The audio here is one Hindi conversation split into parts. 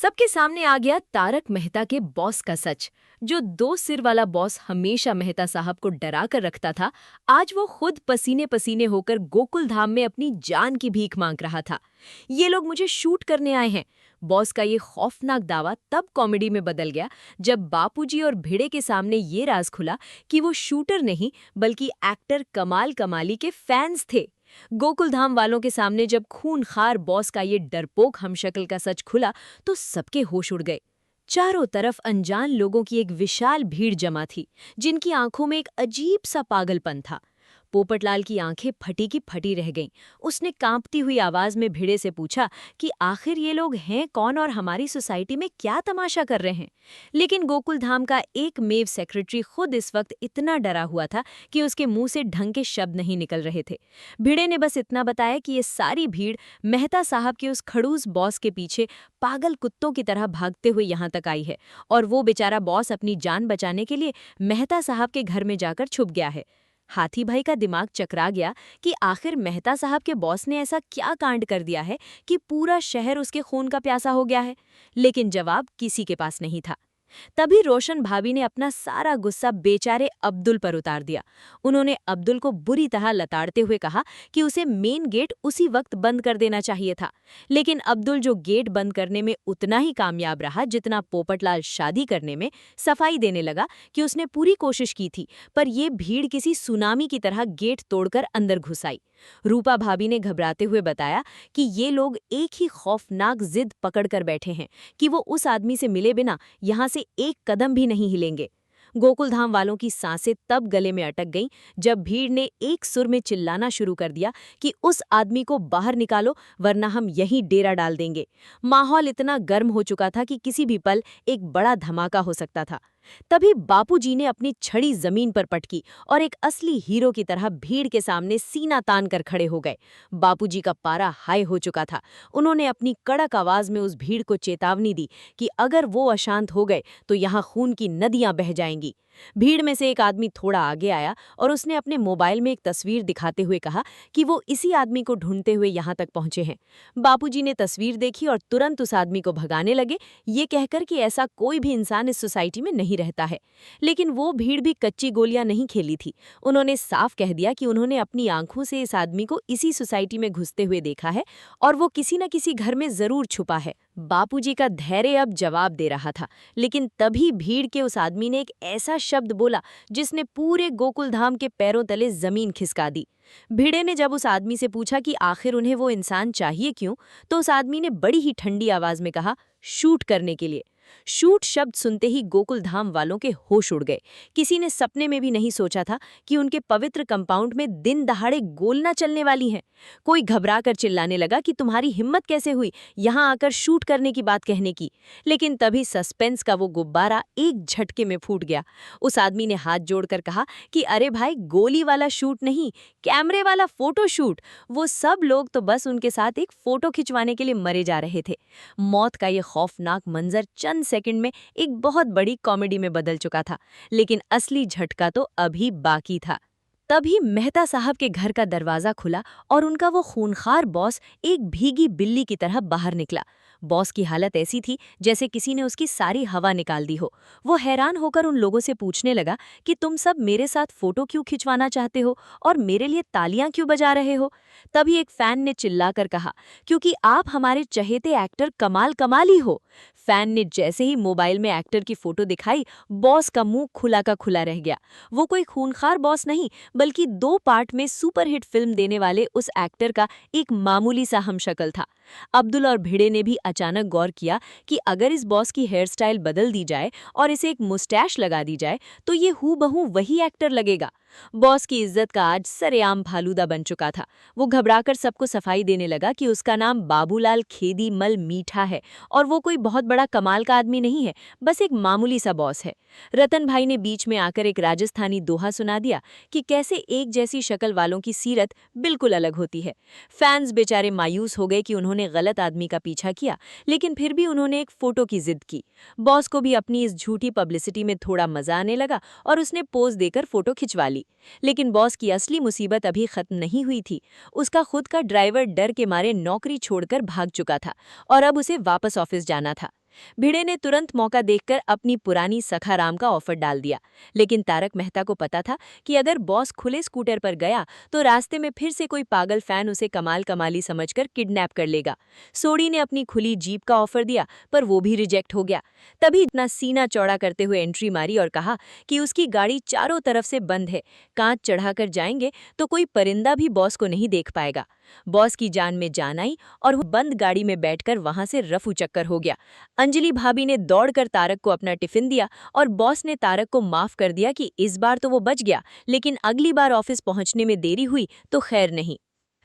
सबके सामने आ गया तारक मेहता के बॉस का सच। जो दो सिर वाला बॉस हमेशा मेहता साहब को डरा कर रखता था, आज वो खुद पसीने पसीने होकर गोकुल धाम में अपनी जान की भीख मांग रहा था। ये लोग मुझे शूट करने आए हैं। बॉस का ये खौफनाक दावा तब कॉमेडी में बदल गया जब बापूजी और भिड़े के सामने ये राज खुला कि वो शूटर नहीं बल्कि एक्टर कमाल कमाली के फैंस थे। गोकुलधाम वालों के सामने जब खूनखार बॉस का ये डरपोक हमशक्ल का सच खुला तो सबके होश उड़ गए। चारों तरफ अनजान लोगों की एक विशाल भीड़ जमा थी, जिनकी आंखों में एक अजीब सा पागलपन था। पोपटलाल की आंखें फटी की फटी रह गईं। उसने कांपती हुई आवाज में भिड़े से पूछा कि आखिर ये लोग हैं कौन और हमारी सोसाइटी में क्या तमाशा कर रहे हैं। लेकिन गोकुलधाम का एक मेव सेक्रेटरी खुद इस वक्त इतना डरा हुआ था कि उसके मुंह से ढंग के शब्द नहीं निकल रहे थे। भिड़े ने बस इतना बताया कि ये सारी भीड़ मेहता साहब के उस खड़ूस बॉस के पीछे पागल कुत्तों की तरह भागते हुए यहाँ तक आई है, और वो बेचारा बॉस अपनी जान बचाने के लिए मेहता साहब के घर में जाकर छुप गया है। हाथी भाई का दिमाग चकरा गया कि आखिर मेहता साहब के बॉस ने ऐसा क्या कांड कर दिया है कि पूरा शहर उसके खून का प्यासा हो गया है। लेकिन जवाब किसी के पास नहीं था। तभी रोशन भाभी ने अपना सारा गुस्सा बेचारे अब्दुल पर उतार दिया। उन्होंने अब्दुल को बुरी तरह लताड़ते हुए कहा कि उसे मेन गेट उसी वक्त बंद कर देना चाहिए था। लेकिन अब्दुल जो गेट बंद करने में उतना ही कामयाब रहा जितना पोपटलाल शादी करने में, सफाई देने लगा कि उसने पूरी कोशिश की थी, पर ये भीड़ किसी सुनामी की तरह गेट तोड़कर अंदर घुस आई। रूपा भाभी ने घबराते हुए बताया कि ये लोग एक ही खौफनाक जिद पकड़कर बैठे हैं कि वो उस आदमी से मिले बिना यहाँ से एक कदम भी नहीं हिलेंगे। गोकुलधाम वालों की सांसें तब गले में अटक गईं जब भीड़ ने एक सुर में चिल्लाना शुरू कर दिया कि उस आदमी को बाहर निकालो वरना हम यहीं डेरा डाल देंगे। माहौल इतना गर्म हो चुका था कि किसी भी पल एक बड़ा धमाका हो सकता था। तभी बापूजी ने अपनी छड़ी जमीन पर पटकी और एक असली हीरो की तरह भीड़ के सामने सीना तान कर खड़े हो गए। बापूजी का पारा हाई हो चुका था। उन्होंने अपनी कड़क आवाज में उस भीड़ को चेतावनी दी कि अगर वो अशांत हो गए तो यहाँ खून की नदियां बह जाएंगी। भीड़ में से एक आदमी थोड़ा आगे आया और उसने अपने मोबाइल में एक तस्वीर दिखाते हुए कहा कि वो इसी आदमी को ढूंढते हुए यहाँ तक पहुंचे हैं। बापूजी ने तस्वीर देखी और तुरंत उस आदमी को भगाने लगे, ये कहकर कि ऐसा कोई भी इंसान इस सोसाइटी में नहीं रहता है। लेकिन वो भीड़ भी कच्ची गोलियां नहीं खेली थी। उन्होंने साफ कह दिया कि उन्होंने अपनी आंखों से इस आदमी को इसी सोसाइटी में घुसते हुए देखा है और वो किसी न किसी घर में जरूर छुपा है। बापूजी का धैर्य अब जवाब दे रहा था, लेकिन तभी भीड़ के उस आदमी ने एक ऐसा शब्द बोला जिसने पूरे गोकुलधाम के पैरों तले जमीन खिसका दी। भिड़े ने जब उस आदमी से पूछा कि आखिर उन्हें वो इंसान चाहिए क्यों, तो उस आदमी ने बड़ी ही ठंडी आवाज में कहा, शूट करने के लिए। शूट शब्द सुनते ही गोकुलधाम वालों के होश उड़ गए। किसी ने सपने में भी नहीं सोचा था कि उनके पवित्र कंपाउंड में दिन दहाड़े गोलियां चलने वाली हैं। कोई घबराकर चिल्लाने लगा कि तुम्हारी हिम्मत कैसे हुई यहां आकर शूट करने की बात कहने की। लेकिन तभी सस्पेंस का वो गुब्बारा एक झटके में फूट गया। उस आदमी ने हाथ जोड़कर कहा कि अरे भाई, गोली वाला शूट नहीं, कैमरे वाला फोटो शूट। वो सब लोग तो बस उनके साथ एक फोटो खिंचवाने के लिए मरे जा रहे थे। मौत का ये खौफनाक मंजर चंद सेकंड में एक बहुत बड़ी कॉमेडी में बदल चुका था, लेकिन असली झटका तो अभी बाकी था। तभी मेहता साहब के घर का दरवाजा खुला और उनका वो खूनखार बॉस एक भीगी बिल्ली की तरह बाहर निकला। बॉस की हालत ऐसी थी जैसे किसी ने उसकी सारी हवा निकाल दी हो। वो हैरान होकर उन लोगों से पूछने लगा कि तुम सब मेरे साथ फोटो क्यों खिंचवाना चाहते हो और मेरे लिए तालियां क्यों बजा रहे हो। तभी एक फैन ने चिल्लाकर कहा, क्योंकि आप हमारे चहेते एक्टर कमाल कमाली हो। फैन ने जैसे ही मोबाइल में एक्टर की फोटो दिखाई, बॉस का मुंह खुला का खुला रह गया। वो कोई खूनखार बॉस नहीं बल्कि 2 पार्ट में सुपरहिट फिल्म देने वाले उस एक्टर का एक मामूली सा हमशक्ल था। अब्दुल और भिड़े ने भी अचानक गौर किया कि अगर इस बॉस की हेयर स्टाइल बदल दी जाए और इसे एक मुस्टैश लगा दी जाए तो ये हूबहू वही एक्टर लगेगा। बॉस की इज्जत का आज सरेआम फालूदा बन चुका था। वो घबराकर सबको सफाई देने लगा कि उसका नाम बाबूलाल खेदी मल मीठा है और वो कोई बहुत बड़ा कमाल का आदमी नहीं है, बस एक मामूली सा बॉस है। रतन भाई ने बीच में आकर एक राजस्थानी दोहा सुना दिया कि कैसे एक जैसी शक्ल वालों की सीरत बिल्कुल अलग होती है। फैंस बेचारे मायूस हो गए कि उन्होंने गलत आदमी का पीछा किया, लेकिन फिर भी उन्होंने एक फोटो की जिद की। बॉस को भी अपनी इस झूठी पब्लिसिटी में थोड़ा मजा आने लगा और उसने पोज देकर फोटो खिंचवा ली। लेकिन बॉस की असली मुसीबत अभी खत्म नहीं हुई थी। उसका खुद का ड्राइवर डर के मारे नौकरी छोड़कर भाग चुका था और अब उसे वापस ऑफिस जाना था। भिड़े ने तुरंत मौका देखकर अपनी पुरानी सखाराम का ऑफर डाल दिया, लेकिन तारक मेहता को पता था कि अगर बॉस खुले स्कूटर पर गया तो रास्ते में फिर से कोई पागल फैन उसे कमाल कमाली समझकर किडनैप कर लेगा। सोडी ने अपनी खुली जीप का ऑफर दिया, पर वो भी रिजेक्ट हो गया। तभी इतना सीना चौड़ा करते हुए एंट्री मारी और कहा कि उसकी गाड़ी चारों तरफ से बंद है, कांच चढ़ाकर जाएंगे तो कोई परिंदा भी बॉस को नहीं देख पाएगा। बॉस की जान में जान आई और वो बंद गाड़ी में बैठकर वहां से रफू चक्कर हो गया। अंजलि भाभी ने दौड़कर तारक को अपना टिफिन दिया और बॉस ने तारक को माफ कर दिया कि इस बार तो वो बच गया, लेकिन अगली बार ऑफिस पहुंचने में देरी हुई तो खैर नहीं।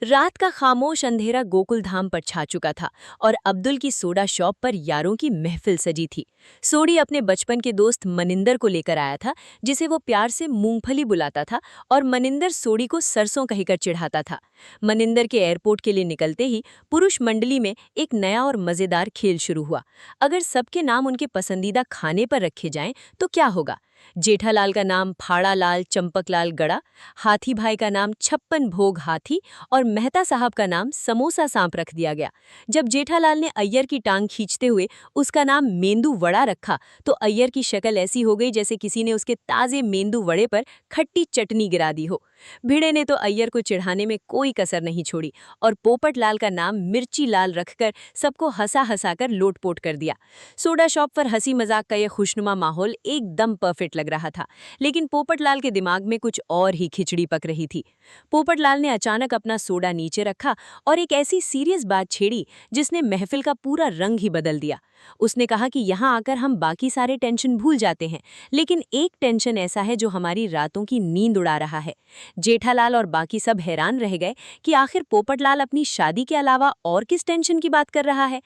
रात का खामोश अंधेरा गोकुल धाम पर छा चुका था और अब्दुल की सोडा शॉप पर यारों की महफिल सजी थी। सोडी अपने बचपन के दोस्त मनिंदर को लेकर आया था, जिसे वो प्यार से मूंगफली बुलाता था, और मनिंदर सोडी को सरसों कहकर चिढ़ाता था। मनिंदर के एयरपोर्ट के लिए निकलते ही पुरुष मंडली में एक नया और मजेदार खेल शुरू हुआ। अगर सबके नाम उनके पसंदीदा खाने पर रखे जाएं तो क्या होगा? जेठालाल का नाम फाड़ा लाल चंपकलाल गड़ा, हाथी भाई का नाम छप्पन भोग हाथी और मेहता साहब का नाम समोसा सांप रख दिया गया। जब जेठालाल ने अय्यर की टांग खींचते हुए उसका नाम मेंदू वड़ा रखा तो अय्यर की शक्ल ऐसी हो गई जैसे किसी ने उसके ताजे मेंदू वड़े पर खट्टी चटनी गिरा दी हो। भिड़े ने तो अय्यर को चिढ़ाने में कोई कसर नहीं छोड़ी और पोपटलाल का नाम मिर्ची लाल रखकर सबको हंसा हंसाकर लोटपोट कर दिया। सोडा शॉप पर हंसी मजाक का यह खुशनुमा माहौल एकदम परफेक्ट लग रहा था, लेकिन पोपटलाल के दिमाग में कुछ और ही खिचड़ी पक रही थी। पोपटलाल ने अचानक अपना सोडा नीचे रखा और एक ऐसी सीरियस बात छेड़ी जिसने महफिल का पूरा रंग ही बदल दिया। उसने कहा कि यहाँ आकर हम बाकी सारे टेंशन भूल जाते हैं, लेकिन एक टेंशन ऐसा है जो हमारी रातों की नींद उड़ा रहा है। जेठालाल और बाकी सब हैरान रह गए कि आखिर पोपटलाल अपनी शादी के अलावा और किस टेंशन की बात कर रहा है।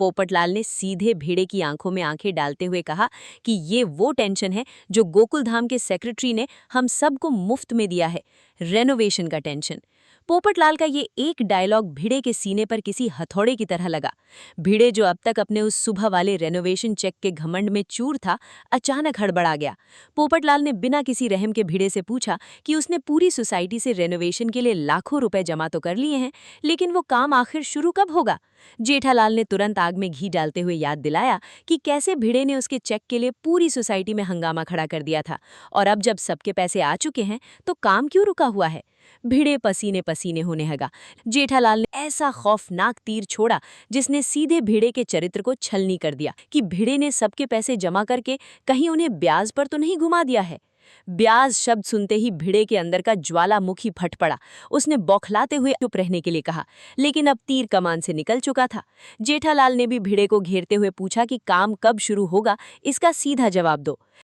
पोपटलाल ने सीधे भेड़े की आंखों में आंखें डालते हुए कहा कि ये वो टेंशन है जो गोकुलधाम के सेक्रेटरी ने हम सबको मुफ्त में दिया है, रेनोवेशन का टेंशन। पोपटलाल का ये एक डायलॉग भिड़े के सीने पर किसी हथौड़े की तरह लगा। भिड़े जो अब तक अपने उस सुबह वाले रेनोवेशन चेक के घमंड में चूर था, अचानक हड़बड़ा गया। पोपटलाल ने बिना किसी रहम के भिड़े से पूछा कि उसने पूरी सोसाइटी से रेनोवेशन के लिए लाखों रुपए जमा तो कर लिए हैं, लेकिन वो काम आखिर शुरू कब होगा? जेठालाल ने तुरंत आग में घी डालते हुए याद दिलाया कि कैसे भिड़े ने उसके चेक के लिए पूरी सोसाइटी में हंगामा खड़ा कर दिया था, और अब जब सबके पैसे आ चुके हैं तो काम क्यों रुका हुआ है? भिड़े पसीने पसीने होने लगा। जेठालाल ने ऐसा खौफनाक तीर छोड़ा जिसने सीधे भिड़े के चरित्र को छलनी कर दिया कि भिड़े ने सबके पैसे जमा करके कहीं उन्हें ब्याज पर तो नहीं घुमा दिया है। ब्याज शब्द सुनते ही भिड़े के अंदर का ज्वालामुखी फट पड़ा। उसने बौखलाते हुए चुप रहने के लिए कहा, लेकिन अब तीर कमान से निकल चुका था। जेठालाल ने भी भिड़े को घेरते हुए पूछा कि काम कब शुरू होगा, इसका सीधा जवाब दो।